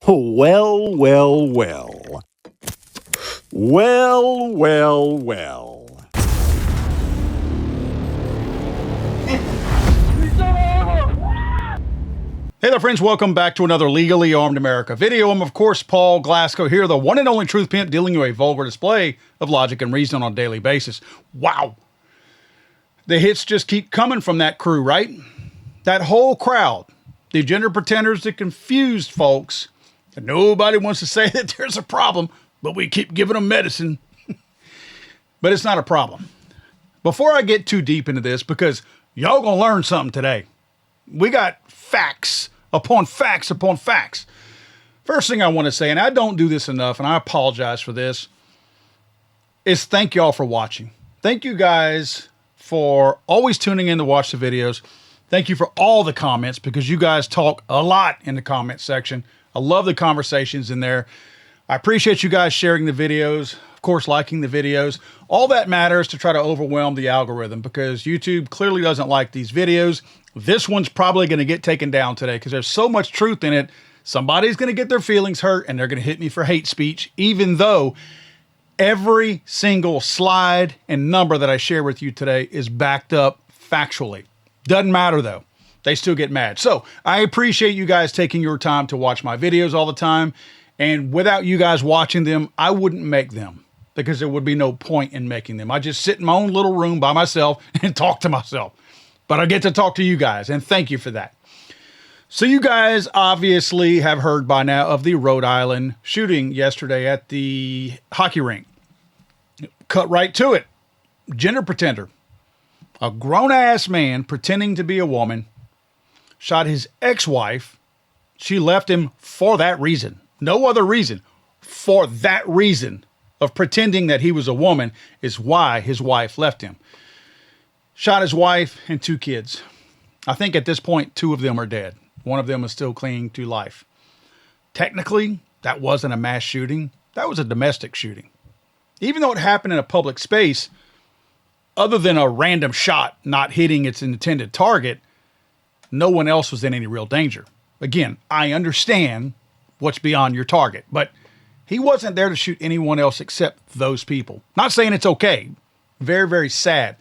Well, well, well. Well, well, well. Hey there, friends. Welcome back to another Legally Armed America video. I'm, of course, Paul Glasgow here, the one and only truth pimp dealing you a vulgar display of logic and reason on a daily basis. Wow. The hits just keep coming from that crew, right? That whole crowd. The gender pretenders, the confused folks. And nobody wants to say that there's a problem, but we keep giving them medicine. But it's not a problem. Before I get too deep into this, because y'all gonna learn something today. We got facts upon facts upon facts. First thing I want to say, and I don't do this enough, and I apologize for this, is thank y'all for watching. Thank you guys for always tuning in to watch the videos. Thank you for all the comments, because you guys talk a lot in the comment section. I love the conversations in there. I appreciate you guys sharing the videos, of course, liking the videos. All that matters to try to overwhelm the algorithm, because YouTube clearly doesn't like these videos. This one's probably going to get taken down today because there's so much truth in it. Somebody's going to get their feelings hurt and they're going to hit me for hate speech, even though every single slide and number that I share with you today is backed up factually. Doesn't matter though. They still get mad. So I appreciate you guys taking your time to watch my videos all the time. And without you guys watching them, I wouldn't make them, because there would be no point in making them. I just sit in my own little room by myself and talk to myself. But I get to talk to you guys, and thank you for that. So you guys obviously have heard by now of the Rhode Island shooting yesterday at the hockey rink. Cut right to it. Gender pretender. A grown-ass man pretending to be a woman shot his ex-wife. She left him for that reason. No other reason. For that reason of pretending that he was a woman is why his wife left him. Shot his wife and 2 kids. I think at this point, 2 of them are dead. One of them is still clinging to life. Technically, that wasn't a mass shooting. That was a domestic shooting. Even though it happened in a public space, other than a random shot not hitting its intended target, no one else was in any real danger. Again, I understand what's beyond your target, but he wasn't there to shoot anyone else except those people. Not saying it's okay. Very, very sad.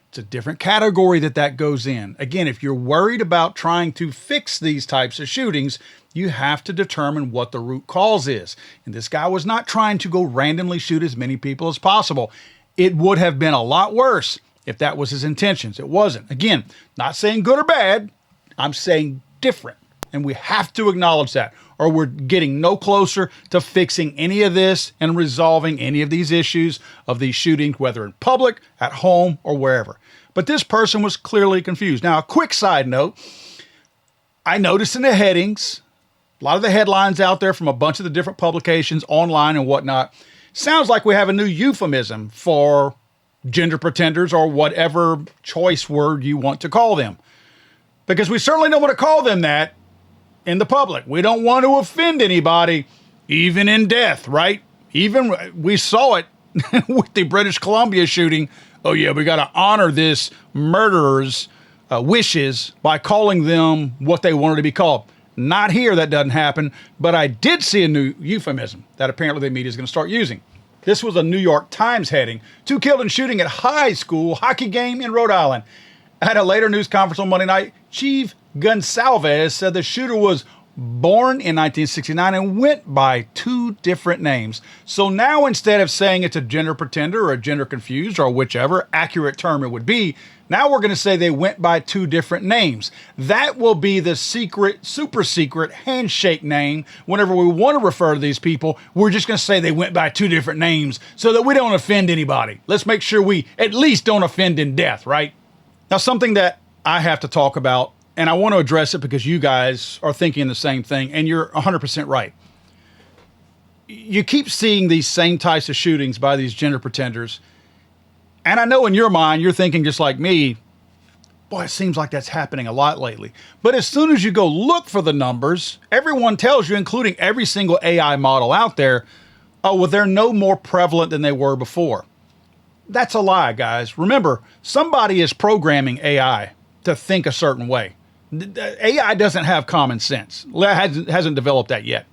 It's a different category that goes in. Again, if you're worried about trying to fix these types of shootings, you have to determine what the root cause is. And this guy was not trying to go randomly shoot as many people as possible. It would have been a lot worse if that was his intentions. It wasn't. Again, not saying good or bad. I'm saying different. And we have to acknowledge that, or we're getting no closer to fixing any of this and resolving any of these issues of these shootings, whether in public, at home, or wherever. But this person was clearly confused. Now, a quick side note, I noticed in the headings, a lot of the headlines out there from a bunch of the different publications online and whatnot, sounds like we have a new euphemism for gender pretenders, or whatever choice word you want to call them. Because we certainly don't want to call them that in the public. We don't want to offend anybody, even in death, right? Even we saw it with the British Columbia shooting. Oh yeah, we got to honor this murderer's wishes by calling them what they wanted to be called. Not here, that doesn't happen, but I did see a new euphemism that apparently the media is going to start using. This was a New York Times heading. 2 killed in shooting at high school hockey game in Rhode Island. At a later news conference on Monday night, Chief Gonsalves said the shooter was born in 1969 and went by 2 different names. So now, instead of saying it's a gender pretender or a gender confused or whichever accurate term it would be, now we're going to say they went by 2 different names. That will be the secret, super secret handshake name. Whenever we want to refer to these people, we're just going to say they went by 2 different names so that we don't offend anybody. Let's make sure we at least don't offend in death, right? Now, something that I have to talk about, and I want to address it because you guys are thinking the same thing, and you're 100% right. You keep seeing these same types of shootings by these gender pretenders, and I know in your mind you're thinking just like me, boy, it seems like that's happening a lot lately. But as soon as you go look for the numbers, everyone tells you, including every single AI model out there, oh, well, they're no more prevalent than they were before. That's a lie, guys. Remember, somebody is programming AI to think a certain way. AI doesn't have common sense. Hasn't developed that yet.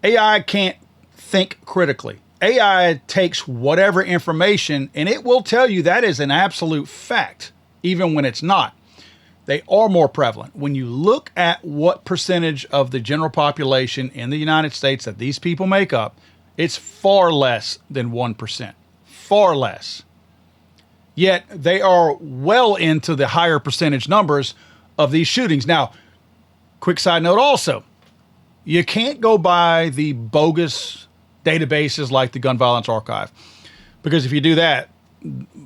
AI can't think critically. AI takes whatever information and it will tell you that is an absolute fact, even when it's not. They are more prevalent. When you look at what percentage of the general population in the United States that these people make up, it's far less than 1%. Far less. Yet they are well into the higher percentage numbers of these shootings. Now, quick side note also, you can't go by the bogus databases like the Gun Violence Archive, because if you do that,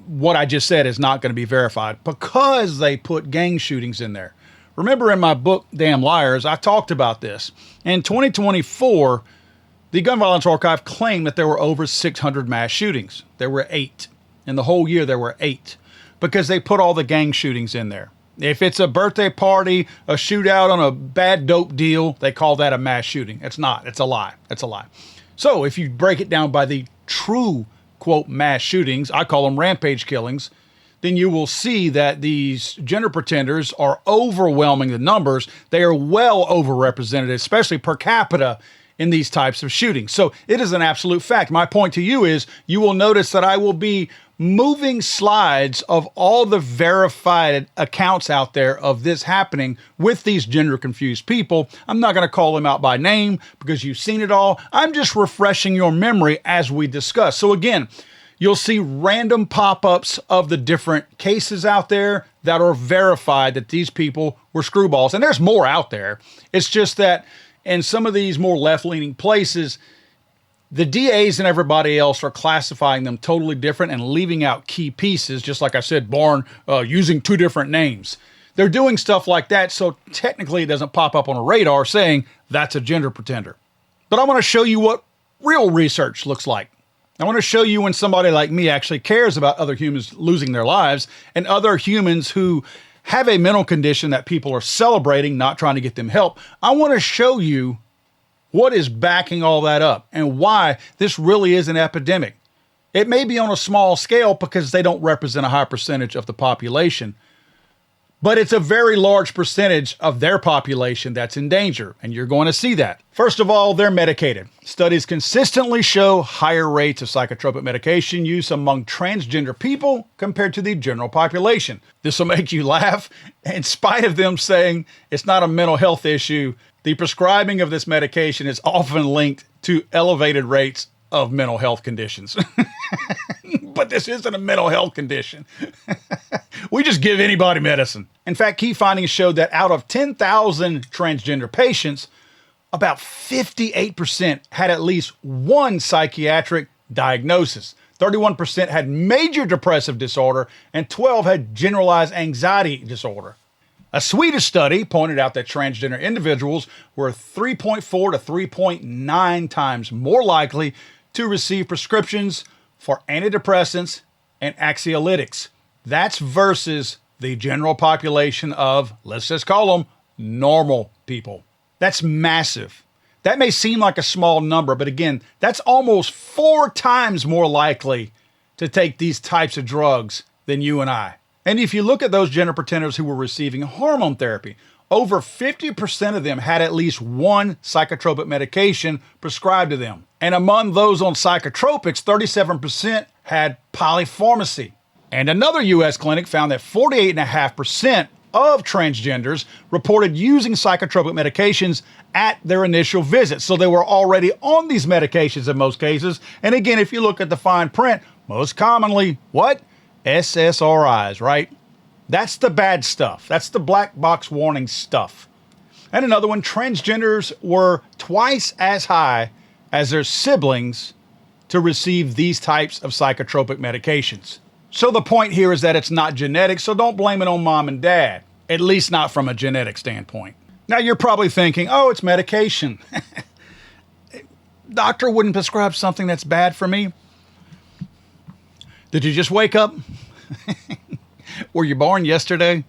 what I just said is not going to be verified because they put gang shootings in there. Remember in my book, Damn Liars, I talked about this. In 2024, the Gun Violence Archive claimed that there were over 600 mass shootings. There were 8. In the whole year, there were 8 because they put all the gang shootings in there. If it's a birthday party, a shootout on a bad dope deal, they call that a mass shooting. It's not. It's a lie. It's a lie. So if you break it down by the true, quote, mass shootings, I call them rampage killings, then you will see that these gender pretenders are overwhelming the numbers. They are well overrepresented, especially per capita, in these types of shootings. So it is an absolute fact. My point to you is you will notice that I will be moving slides of all the verified accounts out there of this happening with these gender confused people. I'm not going to call them out by name because you've seen it all. I'm just refreshing your memory as we discuss. So again, you'll see random pop-ups of the different cases out there that are verified that these people were screwballs. And there's more out there. It's just that in some of these more left-leaning places, the DAs and everybody else are classifying them totally different and leaving out key pieces, just like I said, born using 2 different names. They're doing stuff like that, so technically it doesn't pop up on a radar saying that's a gender pretender. But I want to show you what real research looks like. I want to show you when somebody like me actually cares about other humans losing their lives and other humans who have a mental condition that people are celebrating, not trying to get them help. I want to show you what is backing all that up and why this really is an epidemic. It may be on a small scale because they don't represent a high percentage of the population, but it's a very large percentage of their population that's in danger, and you're going to see that. First of all, they're medicated. Studies consistently show higher rates of psychotropic medication use among transgender people compared to the general population. This will make you laugh. In spite of them saying it's not a mental health issue, the prescribing of this medication is often linked to elevated rates of mental health conditions. But this isn't a mental health condition. We just give anybody medicine. In fact, key findings showed that out of 10,000 transgender patients, about 58% had at least one psychiatric diagnosis. 31% had major depressive disorder, and 12 had generalized anxiety disorder. A Swedish study pointed out that transgender individuals were 3.4 to 3.9 times more likely to receive prescriptions for antidepressants and anxiolytics. That's versus the general population of, let's just call them, normal people. That's massive. That may seem like a small number, but again, that's almost 4 times more likely to take these types of drugs than you and I. And if you look at those gender pretenders who were receiving hormone therapy, over 50% of them had at least one psychotropic medication prescribed to them. And among those on psychotropics, 37% had polypharmacy. And another U.S. clinic found that 48.5% of transgenders reported using psychotropic medications at their initial visit. So they were already on these medications in most cases. And again, if you look at the fine print, most commonly, what? SSRIs, right? That's the bad stuff. That's the black box warning stuff. And another one, transgenders were twice as high as their siblings to receive these types of psychotropic medications. So the point here is that it's not genetic, so don't blame it on mom and dad, at least not from a genetic standpoint. Now you're probably thinking, oh, it's medication. Doctor wouldn't prescribe something that's bad for me. Did you just wake up? Were you born yesterday?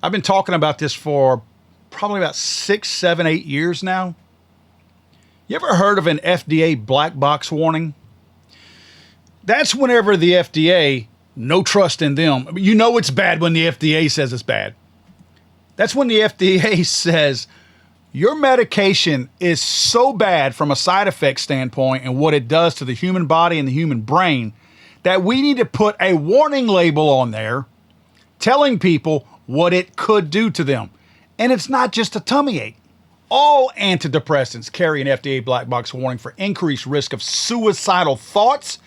I've been talking about this for probably about 6, 7, 8 years now. You ever heard of an FDA black box warning? That's whenever the FDA, no trust in them. You know it's bad when the FDA says it's bad. That's when the FDA says, Your medication is so bad from a side effect standpoint and what it does to the human body and the human brain that we need to put a warning label on there telling people what it could do to them. And it's not just a tummy ache. All antidepressants carry an FDA black box warning for increased risk of suicidal thoughts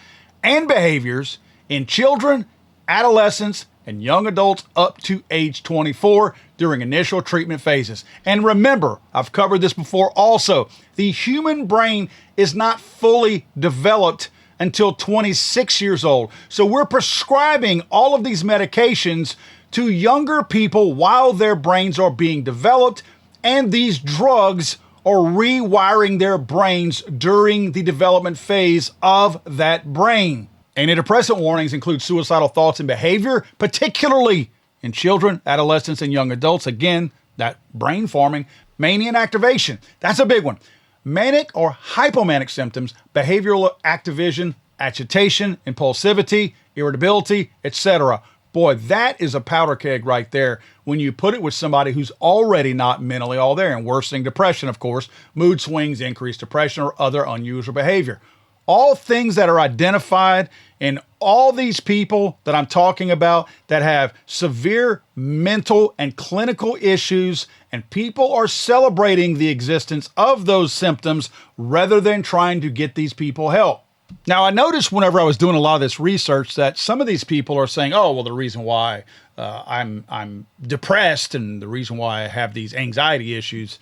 and behaviors in children, adolescents, and young adults up to age 24 during initial treatment phases. And remember, I've covered this before also, the human brain is not fully developed until 26 years old. So we're prescribing all of these medications to younger people while their brains are being developed, and these drugs are rewiring their brains during the development phase of that brain. Antidepressant warnings include suicidal thoughts and behavior, particularly in children, adolescents, and young adults. Again, that brain forming, mania and activation. That's a big one. Manic or hypomanic symptoms, behavioral activation, agitation, impulsivity, irritability, etc. Boy, that is a powder keg right there when you put it with somebody who's already not mentally all there. And worsening depression, of course, mood swings, increased depression, or other unusual behavior. All things that are identified in all these people that I'm talking about that have severe mental and clinical issues, and people are celebrating the existence of those symptoms rather than trying to get these people help. Now, I noticed whenever I was doing a lot of this research that some of these people are saying, oh, well, the reason why I'm depressed and the reason why I have these anxiety issues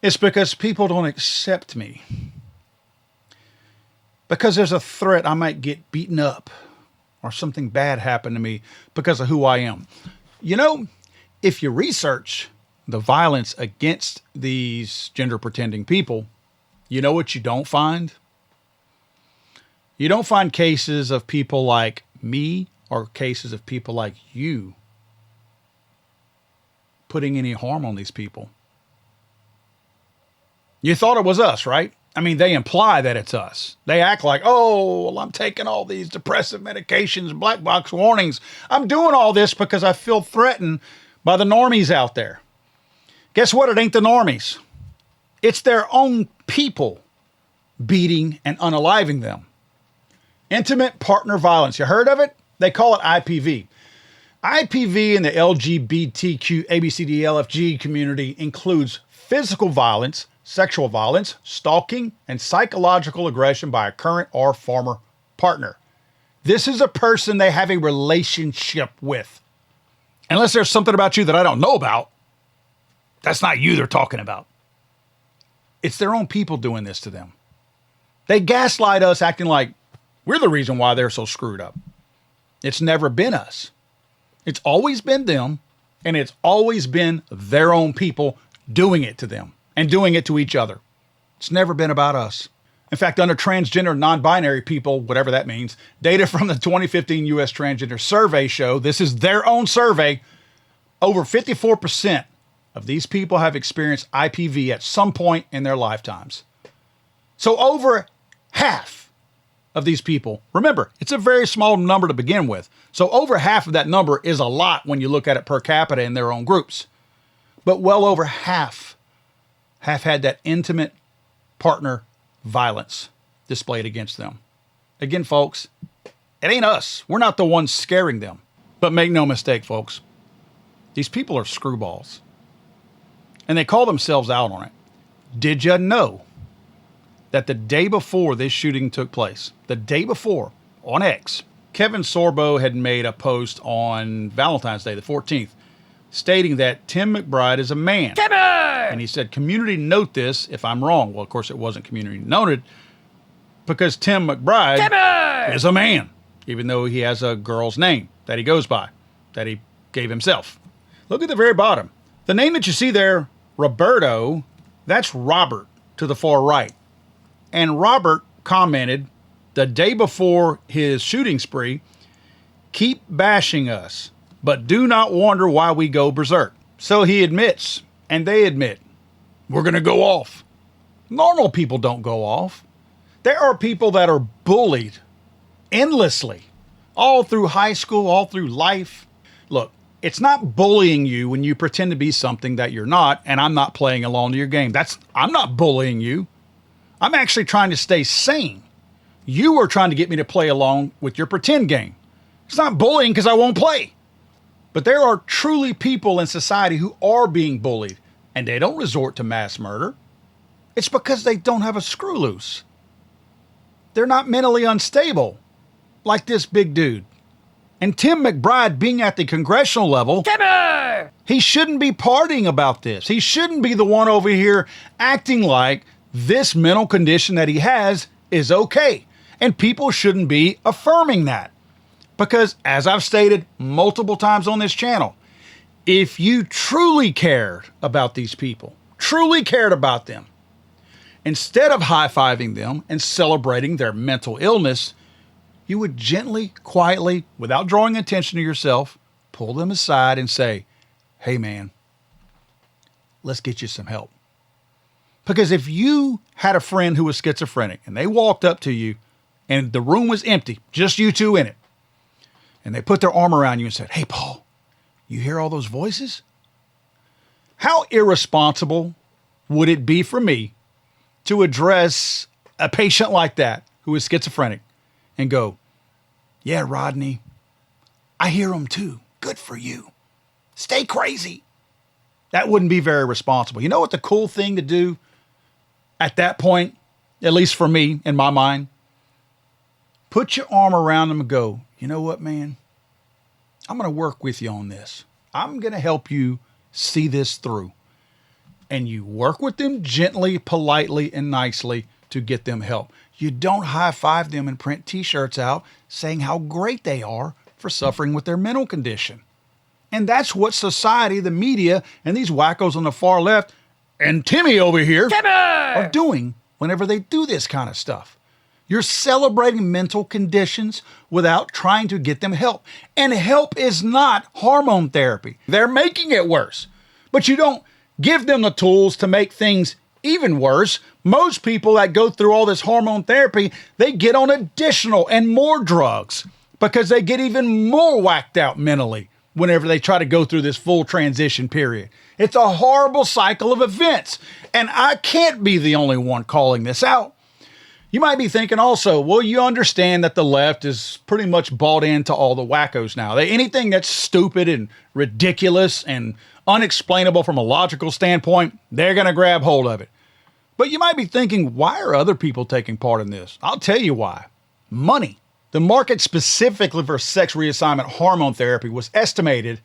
is because people don't accept me. Because there's a threat I might get beaten up or something bad happen to me because of who I am. You know, if you research the violence against these gender pretending people, you know what you don't find? You don't find cases of people like me or cases of people like you putting any harm on these people. You thought it was us, right? I mean, they imply that it's us. They act like, oh, well, I'm taking all these depressive medications, black box warnings. I'm doing all this because I feel threatened by the normies out there. Guess what? It ain't the normies. It's their own people beating and unaliving them. Intimate partner violence. You heard of it? They call it IPV. IPV in the LGBTQ ABCDLFG community includes physical violence, sexual violence, stalking, and psychological aggression by a current or former partner. This is a person they have a relationship with. Unless there's something about you that I don't know about, that's not you they're talking about. It's their own people doing this to them. They gaslight us acting like we're the reason why they're so screwed up. It's never been us. It's always been them, and it's always been their own people doing it to them. And doing it to each other. It's never been about us. In fact, under transgender non-binary people, whatever that means, data from the 2015 U.S. Transgender Survey show, this is their own survey, over 54% of these people have experienced IPV at some point in their lifetimes. So over half of these people, remember, it's a very small number to begin with. So over half of that number is a lot when you look at it per capita in their own groups. But well over half have had that intimate partner violence displayed against them. Again, folks, it ain't us. We're not the ones scaring them. But make no mistake, folks, these people are screwballs. And they call themselves out on it. Did you know that the day before this shooting took place, the day before, on X, Kevin Sorbo had made a post on Valentine's Day, the 14th, stating that Tim McBride is a man. Kevin! And he said, community note this if I'm wrong. Well, of course, it wasn't community noted because Tim McBride Kevin! Is a man, even though he has a girl's name that he goes by, that he gave himself. Look at the very bottom. The name that you see there, Roberto, that's Robert to the far right. And Robert commented the day before his shooting spree, keep bashing us, but do not wonder why we go berserk. So he admits, and they admit, we're going to go off. Normal people don't go off. There are people that are bullied endlessly, all through high school, all through life. Look, It's not bullying you when you pretend to be something that you're not, and I'm not playing along to your game. I'm not bullying you. I'm actually trying to stay sane. You are trying to get me to play along with your pretend game. It's not bullying because I won't play. But there are truly people in society who are being bullied, and they don't resort to mass murder. It's because they don't have a screw loose. They're not mentally unstable like this big dude. And Tim McBride being at the congressional level, Timmy! He shouldn't be partying about this. He shouldn't be the one over here acting like this mental condition that he has is okay. And people shouldn't be affirming that. Because as I've stated multiple times on this channel, if you truly cared about these people, truly cared about them, instead of high-fiving them and celebrating their mental illness, you would gently, quietly, without drawing attention to yourself, pull them aside and say, hey man, let's get you some help. Because if you had a friend who was schizophrenic and they walked up to you and the room was empty, just you two in it, and they put their arm around you and said, hey Paul, you hear all those voices? How irresponsible would it be for me to address a patient like that who is schizophrenic and go, yeah, Rodney, I hear them too. Good for you. Stay crazy. That wouldn't be very responsible. You know what the cool thing to do at that point, at least for me, in my mind? Put your arm around them and go, you know what, man? I'm going to work with you on this. I'm going to help you see this through. And you work with them gently, politely, and nicely to get them help. You don't high-five them and print t-shirts out saying how great they are for suffering with their mental condition. And that's what society, the media, and these wackos on the far left, and Timmy over here, are doing whenever they do this kind of stuff. You're celebrating mental conditions without trying to get them help. And help is not hormone therapy. They're making it worse. But you don't give them the tools to make things even worse. Most people that go through all this hormone therapy, they get on additional and more drugs because they get even more whacked out mentally whenever they try to go through this full transition period. It's a horrible cycle of events. And I can't be the only one calling this out. You might be thinking also, well, you understand that the left is pretty much bought into all the wackos now. Anything that's stupid and ridiculous and unexplainable from a logical standpoint, they're going to grab hold of it. But you might be thinking, why are other people taking part in this? I'll tell you why. Money. The market specifically for sex reassignment hormone therapy was estimated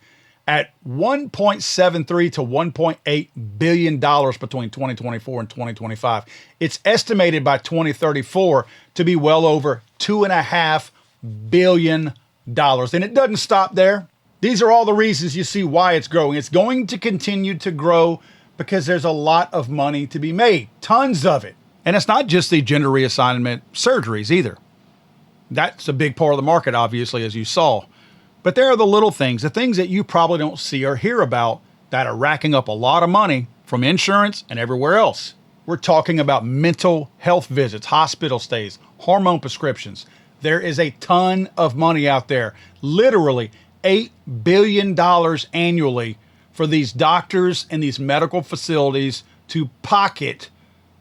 at $1.73 to $1.8 billion between 2024 and 2025. It's estimated by 2034 to be well over $2.5 billion. And it doesn't stop there. These are all the reasons you see why it's growing. It's going to continue to grow because there's a lot of money to be made, tons of it. And it's not just the gender reassignment surgeries either. That's a big part of the market, obviously, as you saw. But there are the little things, the things that you probably don't see or hear about that are racking up a lot of money from insurance and everywhere else. We're talking about mental health visits, hospital stays, hormone prescriptions. There is a ton of money out there, literally $8 billion annually for these doctors and these medical facilities to pocket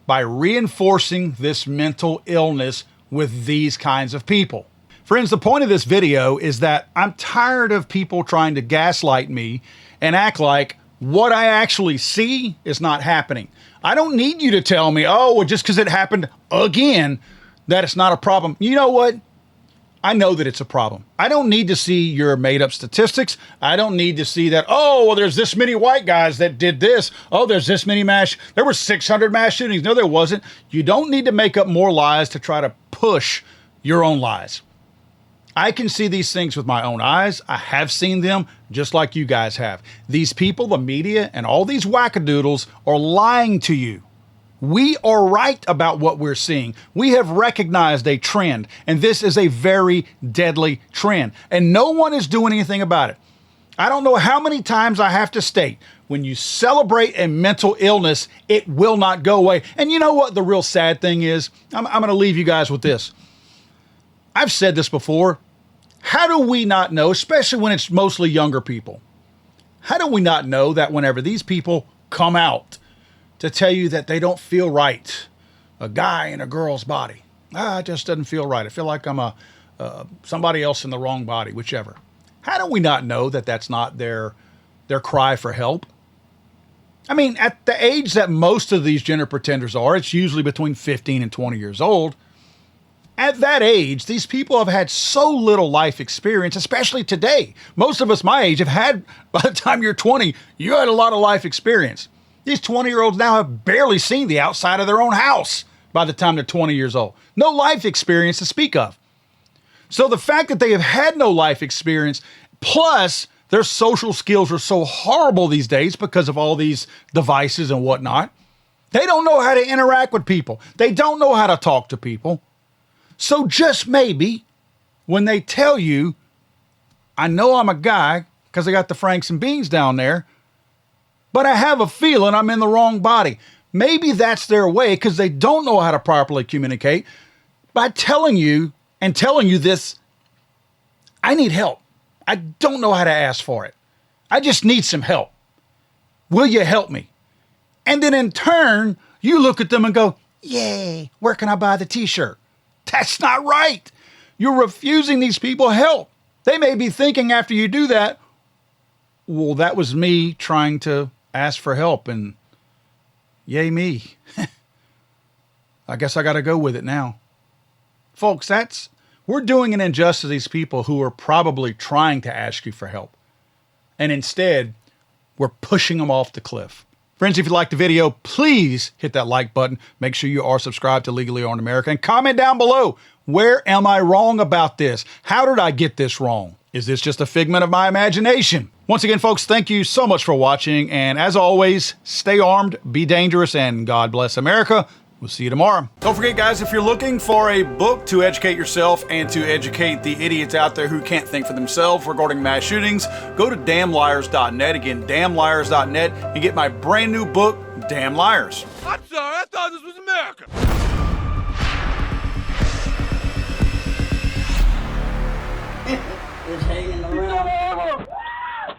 by reinforcing this mental illness with these kinds of people. Friends, the point of this video is that I'm tired of people trying to gaslight me and act like what I actually see is not happening. I don't need you to tell me, oh, well, just because it happened again, that it's not a problem. You know what? I know that it's a problem. I don't need to see your made up statistics. I don't need to see that, oh, well, there's this many white guys that did this. Oh, there's this many there were 600 mass shootings. No, there wasn't. You don't need to make up more lies to try to push your own lies. I can see these things with my own eyes. I have seen them just like you guys have. These people, the media, and all these wackadoodles are lying to you. We are right about what we're seeing. We have recognized a trend, and this is a very deadly trend, and no one is doing anything about it. I don't know how many times I have to state, when you celebrate a mental illness, it will not go away. And you know what the real sad thing is? I'm going to leave you guys with this. I've said this before. How do we not know, especially when it's mostly younger people? How do we not know that whenever these people come out to tell you that they don't feel right, a guy in a girl's body, it just doesn't feel right. I feel like I'm somebody else in the wrong body, whichever. How do we not know that that's not their cry for help? I mean, at the age that most of these gender pretenders are, it's usually between 15 and 20 years old. At that age, these people have had so little life experience, especially today. Most of us my age have had, by the time you're 20, you had a lot of life experience. These 20-year-olds now have barely seen the outside of their own house by the time they're 20 years old. No life experience to speak of. So the fact that they have had no life experience, plus their social skills are so horrible these days because of all these devices and whatnot. They don't know how to interact with people. They don't know how to talk to people. So just maybe when they tell you, I know I'm a guy because I got the Franks and Beans down there, but I have a feeling I'm in the wrong body. Maybe that's their way because they don't know how to properly communicate by telling you this, I need help. I don't know how to ask for it. I just need some help. Will you help me? And then in turn, you look at them and go, yay, where can I buy the t-shirt? That's not right. You're refusing these people help. They may be thinking after you do that, well, that was me trying to ask for help and yay me. I guess I got to go with it now. Folks, we're doing an injustice to these people who are probably trying to ask you for help. And instead, we're pushing them off the cliff. Friends, if you liked the video, please hit that like button. Make sure you are subscribed to Legally Armed America and comment down below. Where am I wrong about this? How did I get this wrong? Is this just a figment of my imagination? Once again, folks, thank you so much for watching. And as always, stay armed, be dangerous, and God bless America. We'll see you tomorrow. Don't forget, guys, if you're looking for a book to educate yourself and to educate the idiots out there who can't think for themselves regarding mass shootings, go to damnliars.net. Again, damnliars.net, and get my brand new book, Damn Liars. I'm sorry, I thought this was America.